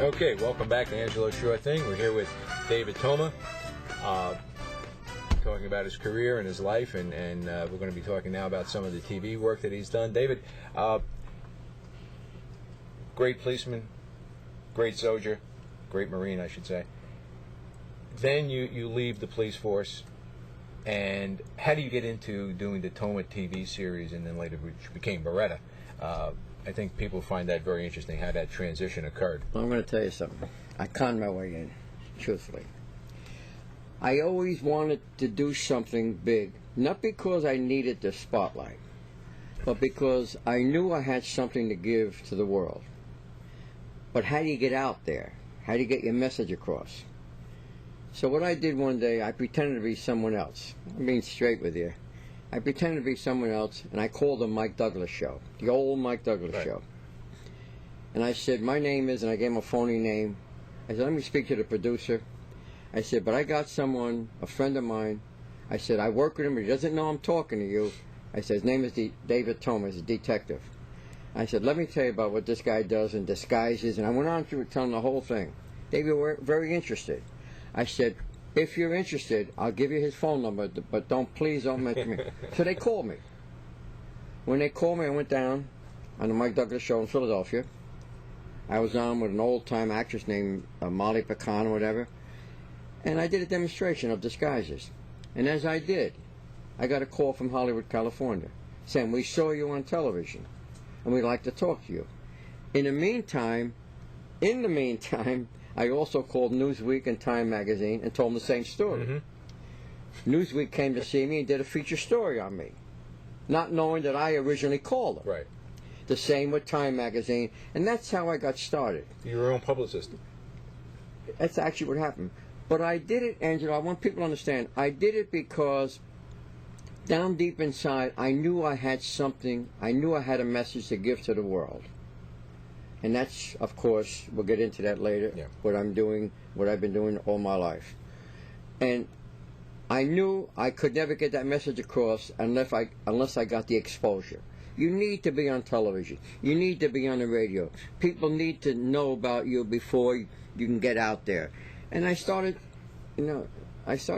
Okay, welcome back to Angelo's Sure Thing. We're here with David Toma, talking about his career and his life, and we're going to be talking now about some of the TV work that he's done. David, great policeman, great soldier, great Marine, I should say. Then you leave the police force, and how do you get into doing the Toma TV series, and then later which became Baretta? I think people find that very interesting, how that transition occurred. Well, I'm going to tell you something. I conned my way in, truthfully. I always wanted to do something big, not because I needed the spotlight, but because I knew I had something to give to the world. But how do you get out there? How do you get your message across? So what I did one day, I pretended to be someone else. I'm being straight with you. I pretended to be someone else, and I called the Mike Douglas show, the old Mike Douglas show. And I said, my name is, and I gave him a phony name. I said, let me speak to the producer. I said, but I got someone, a friend of mine. I said, I work with him, but he doesn't know I'm talking to you. I said, his name is David Toma, he's a detective. I said, let me tell you about what this guy does in disguises. And I went on through telling the whole thing. They were very interested. I said, if you're interested, I'll give you his phone number, but please don't mention me. So they called me. When they called me, I went down on the Mike Douglas show in Philadelphia. I was on with an old-time actress named Molly Pecan or whatever, and I did a demonstration of disguises. And as I did, I got a call from Hollywood, California, saying, we saw you on television, and we'd like to talk to you. In the meantime, I also called Newsweek and Time magazine and told them the same story. Mm-hmm. Newsweek came to see me and did a feature story on me, not knowing that I originally called them. Right. The same with Time magazine, and that's how I got started. You're your own publicist. That's actually what happened. But I did it, Angelo, I want people to understand, I did it because down deep inside, I knew I had something, I knew I had a message to give to the world. And that's, of course, we'll get into that later, what I'm doing, what I've been doing all my life. And I knew I could never get that message across unless I got the exposure. You need to be on television. You need to be on the radio. People need to know about you before you can get out there. And I started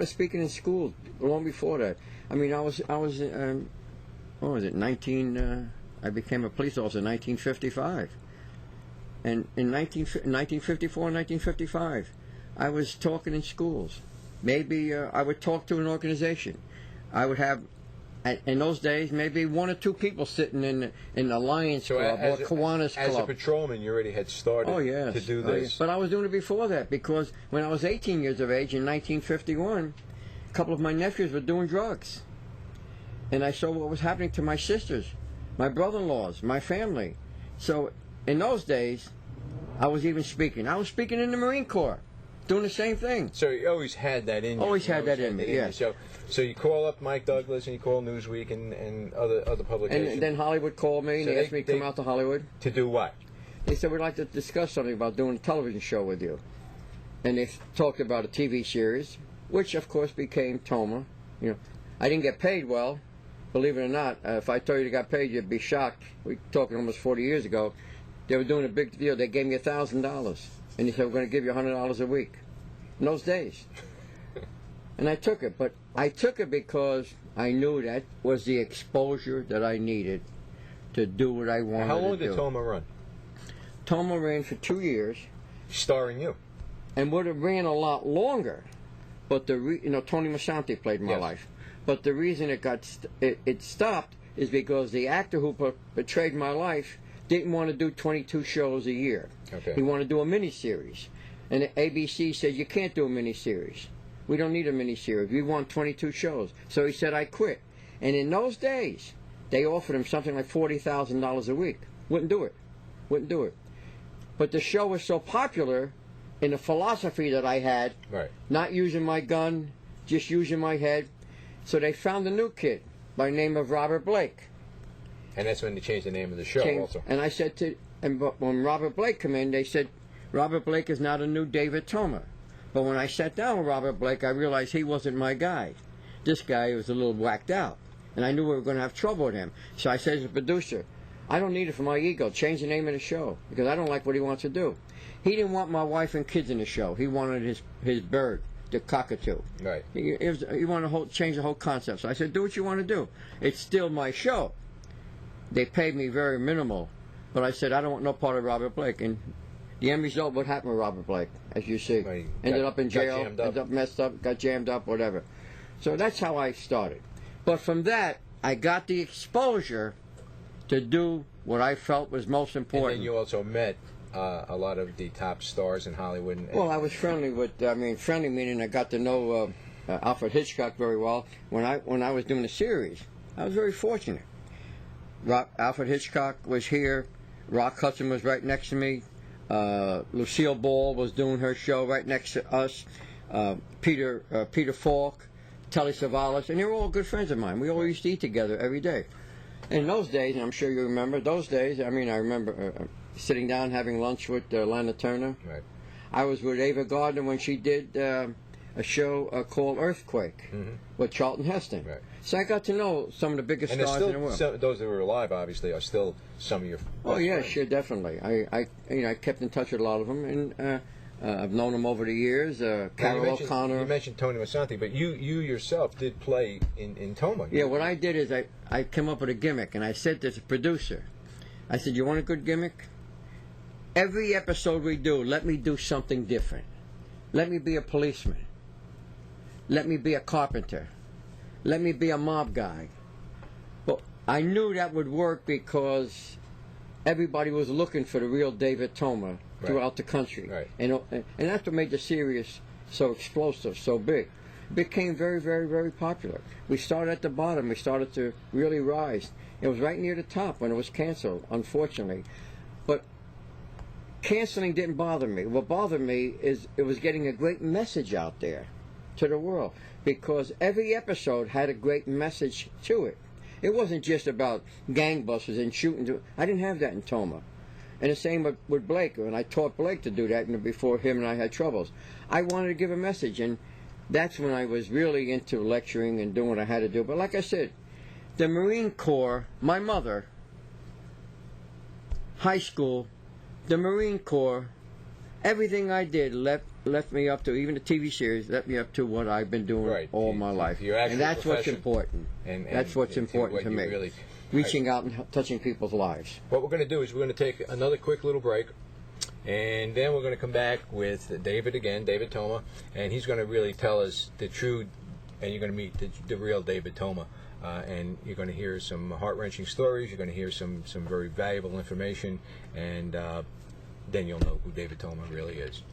speaking in schools long before that. I mean, I was what was it, I became a police officer in 1955. And in 1954 and 1955, I was talking in schools. Maybe I would talk to an organization. I would have, in those days, maybe one or two people sitting in the Lions Club or Kiwanis Club. As a patrolman, you already had started to do this. Yes. But I was doing it before that, because when I was 18 years of age in 1951, a couple of my nephews were doing drugs. And I saw what was happening to my sisters, my brother-in-laws, my family. So in those days, I was even speaking. I was speaking in the Marine Corps, doing the same thing. So you always had that in you. Always had that in me, yes. So you call up Mike Douglas and you call Newsweek and other publications. And then Hollywood called me and they asked me to come out to Hollywood. To do what? They said, we'd like to discuss something about doing a television show with you. And they talked about a TV series, which of course became Toma. You know, I didn't get paid well, believe it or not. If I told you they got paid, you'd be shocked. We're talking almost 40 years ago. They were doing a big deal. They gave me $1,000. And they said, we're going to give you $100 a week. In those days. And I took it. But I took it because I knew that was the exposure that I needed to do what I wanted to do. How long did Toma run? Toma ran for 2 years. Starring you. And would have ran a lot longer. But Tony Masanti played my life. But the reason it stopped is because the actor who portrayed my life didn't want to do 22 shows a year. Okay. He wanted to do a miniseries. And ABC said, you can't do a miniseries. We don't need a miniseries. We want 22 shows. So he said, I quit. And in those days, they offered him something like $40,000 a week. Wouldn't do it. But the show was so popular in the philosophy that I had, not using my gun, just using my head. So they found a new kid by the name of Robert Blake. And that's when they changed the name of the show also. And I said when Robert Blake came in, they said, Robert Blake is now the new David Toma. But when I sat down with Robert Blake, I realized he wasn't my guy. This guy was a little whacked out. And I knew we were going to have trouble with him. So I said to the producer, I don't need it for my ego. Change the name of the show because I don't like what he wants to do. He didn't want my wife and kids in the show. He wanted his bird, the cockatoo. Right. He wanted to change the whole concept. So I said, do what you want to do. It's still my show. They paid me very minimal, but I said I don't want no part of Robert Blake. And the end result, what happened with Robert Blake, as you see, Right. ended up in jail, jammed up. messed up, got jammed up, whatever. So that's how I started. But from that, I got the exposure to do what I felt was most And important. then you also met a lot of the top stars in Hollywood. Well, I was friendly with, friendly meaning I got to know Alfred Hitchcock very well. When I was doing the series, I was very fortunate. Alfred Hitchcock was here. Rock Hudson was right next to me. Lucille Ball was doing her show right next to us. Peter Falk, Telly Savalas, and they were all good friends of mine. We all used to eat together every day. In those days, and I'm sure you remember those days. I mean, I remember sitting down having lunch with Lana Turner. Right. I was with Ava Gardner when she did a show called Earthquake with Charlton Heston. Right. So I got to know some of the biggest And stars in the world. those that were alive, obviously, are still some of your. Oh yeah, friends. sure, definitely. I kept in touch with a lot of them, and I've known them over the years. Now, Carol you O'Connor. mentioned Tony Masanti, but you yourself did play in Toma. Yeah, what I did is I came up with a gimmick, and I said to the producer, I said, "You want a good gimmick? Every episode we do, let me do something different. Let me be a policeman. Let me be a carpenter. Let me be a mob guy." But I knew that would work because everybody was looking for the real David Toma throughout the country. Right. And that's what made the series so explosive, so big. It became very, very, very popular. We started at the bottom. We started to really rise. It was right near the top when it was canceled, unfortunately. But canceling didn't bother me. What bothered me is it was getting a great message out there to the world because every episode had a great message to it. It wasn't just about gangbusters and shooting. I didn't have that in Toma. And the same with Blake. When I taught Blake to do that before him and I had troubles, I wanted to give a message, and that's when I was really into lecturing and doing what I had to do. But like I said, the Marine Corps, my mother, high school, the Marine Corps, everything I did left me up to, even the TV series, left me up to what I've been doing all my life. And that's what's important. And that's what's important to me. Really, reaching out and touching people's lives. What we're going to do is we're going to take another quick little break, and then we're going to come back with David again, David Toma, and he's going to really tell us the true, and you're going to meet the real David Toma. And you're going to hear some heart-wrenching stories. You're going to hear some very valuable information, and then you'll know who David Toma really is.